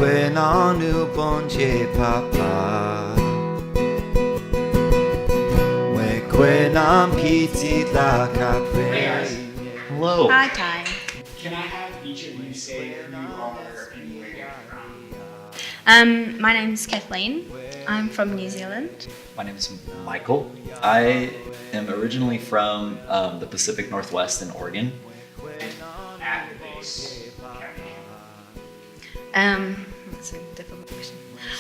nanu bonje papa. Hello. Hi, Ty. Can I have each of you say who you are and where you're from? My name's Kathleen. I'm from New Zealand. My name is Michael. I am originally from the Pacific Northwest in Oregon. At the base, Cap-Haiti. That's a difficult question.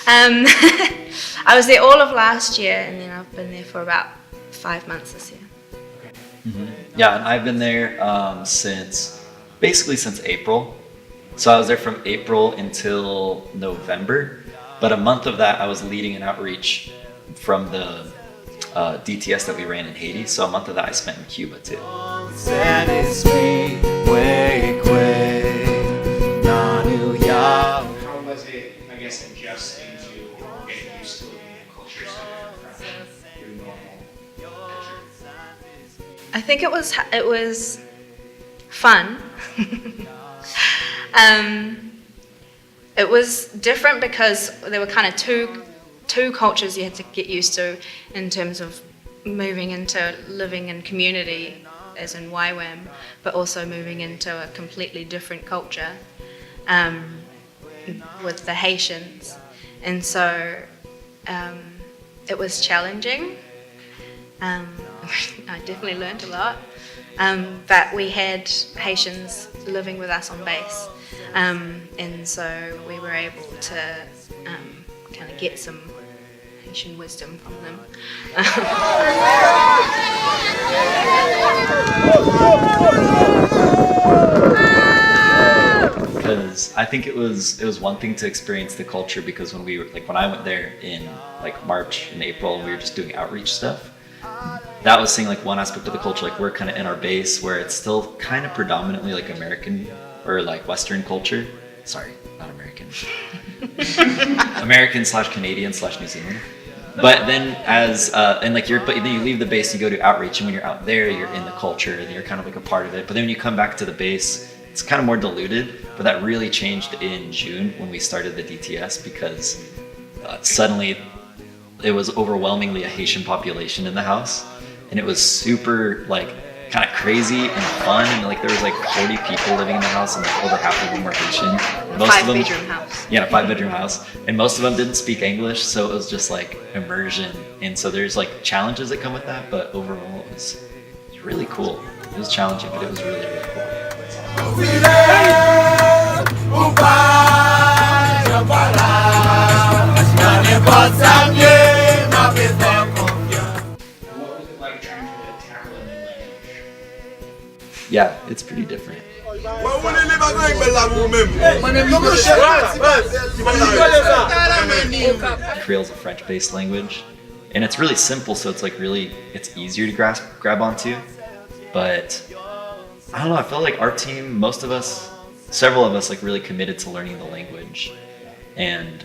I was there all of last year, and then I've been there for about 5 months this year. Yeah, and I've been there since April. So I was there from April until November, but a month of that I was leading an outreach from the DTS that we ran in Haiti. So a month of that I spent in Cuba too. How was it, I guess, adjusting to getting used to living in a culture so different from your normal culture? I think it was fun. It was different because there were kind of two cultures you had to get used to in terms of moving into living in community, as in YWAM, but also moving into a completely different culture with the Haitians. And so it was challenging. I definitely learned a lot. But we had Haitians living with us on base. And so we were able to kind of get some Haitian wisdom from them. Because I think it was one thing to experience the culture, because when I went there in like March and April, we were just doing outreach stuff. That was seeing like one aspect of the culture, like we're kind of in our base where it's still kind of predominantly like American or like Western culture. Sorry, not American. American/Canadian/New Zealand. But then but then you leave the base, you go to outreach, and when you're out there, you're in the culture and you're kind of like a part of it. But then when you come back to the base, it's kind of more diluted. But that really changed in June when we started the DTS, because suddenly it was overwhelmingly a Haitian population in the house, and it was super like kind of crazy and fun, and like there was like 40 people living in the house, and like over half of them were Haitian. Most of them, 5-bedroom house. Yeah, a 5-bedroom house, and most of them didn't speak English, so it was just like immersion. And so there's like challenges that come with that, but overall it was really cool. It was challenging, but it was really, really cool. What was it like trying to tackle a new language? Yeah, it's pretty different. Creole is a French-based language, and it's really simple, so it's like it's easier to grab onto. But I don't know, I feel like our team, several of us like really committed to learning the language, and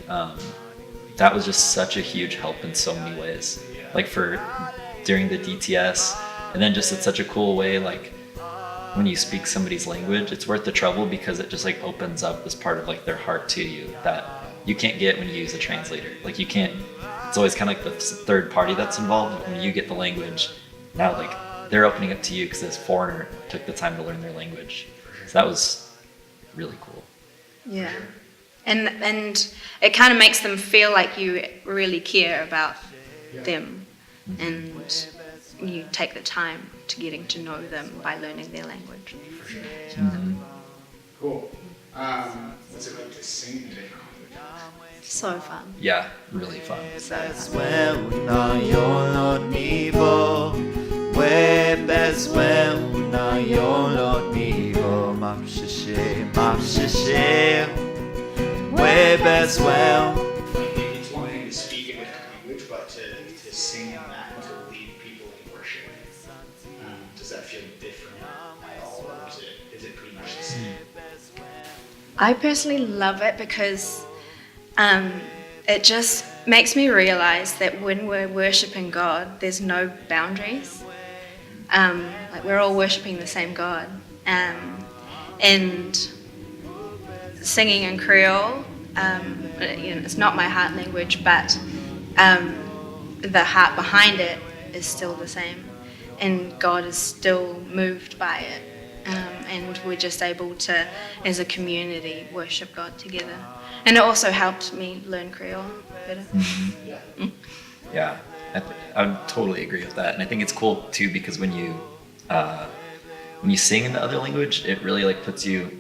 that was just such a huge help in so many ways. Like during the DTS, and then just it's such a cool way, like when you speak somebody's language, it's worth the trouble, because it just like opens up this part of like their heart to you that you can't get when you use a translator. Like you can't, it's always kind of like the third party that's involved. When you get the language, now like they're opening up to you because this foreigner took the time to learn their language. So that was really cool. Yeah. And it kind of makes them feel like you really care about them, and you take the time to getting to know them by learning their language. Cool. What's it like to sing in a different language? So fun. Yeah, really fun. It's one thing to speak a different language, but to sing in that and to lead people in worship, does that feel different at all, or is it pretty much the same? I personally love it because it just makes me realize that when we're worshiping God, there's no boundaries. Like we're all worshiping the same God. And singing in Creole It's not my heart language, but the heart behind it is still the same, and God is still moved by it, and we're just able to, as a community, worship God together. And it also helped me learn Creole better. Yeah, I would totally agree with that, and I think it's cool too because when you sing in the other language, it really like puts you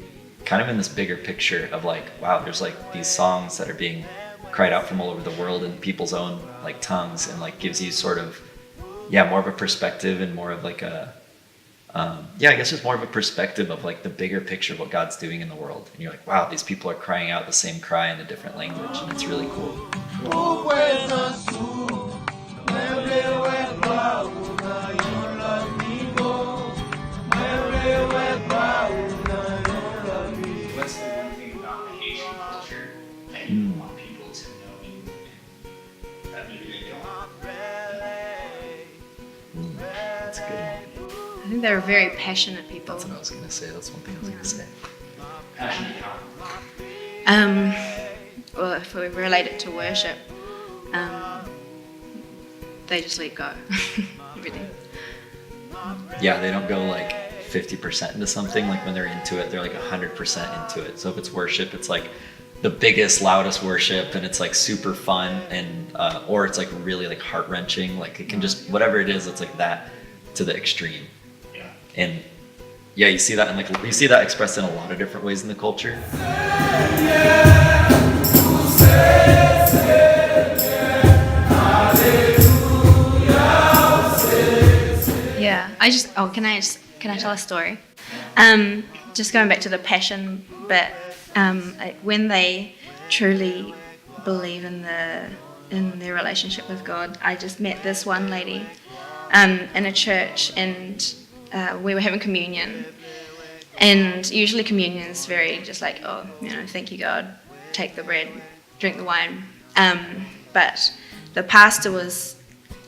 kind of in this bigger picture of like, wow, there's like these songs that are being cried out from all over the world in people's own like tongues, and like gives you sort of more of a perspective and more of like a I guess just more of a perspective of like the bigger picture of what God's doing in the world, and you're like, wow, these people are crying out the same cry in a different language, and it's really cool. What's the one thing about the Haitian culture that you want people to know and that maybe they don't? That's a good one. I think they're very passionate people. That's what I was gonna say. That's one thing I was gonna say. Passionate how? Well, if we relate it to worship, they just let go. Everything. Yeah, they don't go like 50% into something. Like when they're into it, they're like 100% into it. So if it's worship, it's like the biggest, loudest worship, and it's like super fun, and or it's like really like heart-wrenching. Like it can just, whatever it is, it's like that to the extreme. Yeah. And yeah, you see that, and like you see that expressed in a lot of different ways in the culture. Yeah, can I tell a story? Just going back to the passion bit, when they truly believe in their relationship with God, I just met this one lady in a church, and we were having communion, and usually communion is very just like, thank you God, take the bread, drink the wine, but the pastor was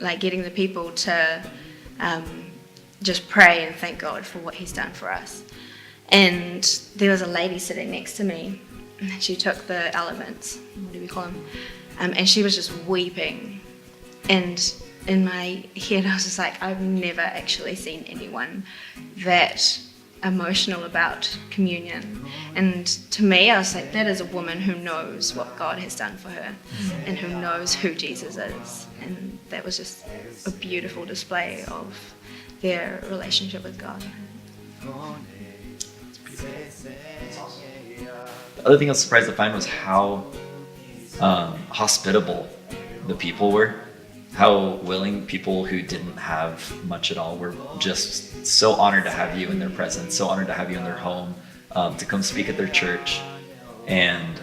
like getting the people to just pray and thank God for what he's done for us. And there was a lady sitting next to me, and she took the elements, what do we call them, and she was just weeping. And in my head I was just like, I've never actually seen anyone that emotional about communion. And to me, I was like, that is a woman who knows what God has done for her and who knows who Jesus is. And that was just a beautiful display of their relationship with God. The other thing I was surprised to find was how hospitable the people were. How willing people who didn't have much at all were just so honored to have you in their presence, so honored to have you in their home, to come speak at their church. And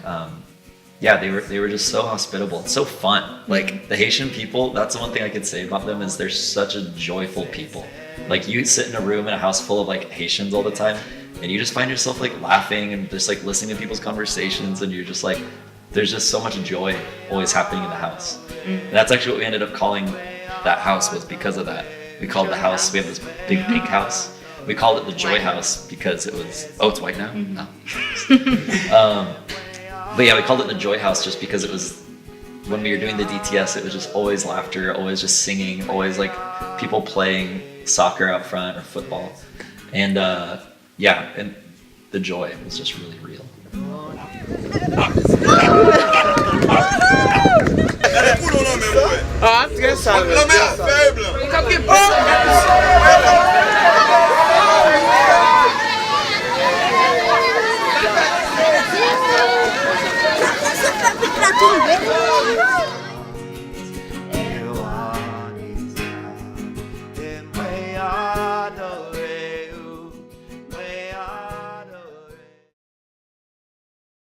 they were just so hospitable. It's so fun. Like the Haitian people, that's the one thing I could say about them, is they're such a joyful people. Like you sit in a room in a house full of like Haitians all the time, and you just find yourself like laughing and just like listening to people's conversations, and you're just like, there's just so much joy always happening in the house. And that's actually what we ended up calling that house, was because of that. We called the house, we have this big pink house. We called it the Joy House because it was, it's white now? No. But yeah, we called it the Joy House just because it was, when we were doing the DTS, it was just always laughter, always just singing, always like people playing soccer out front or football. And and the joy was just really real. Ah, très sale.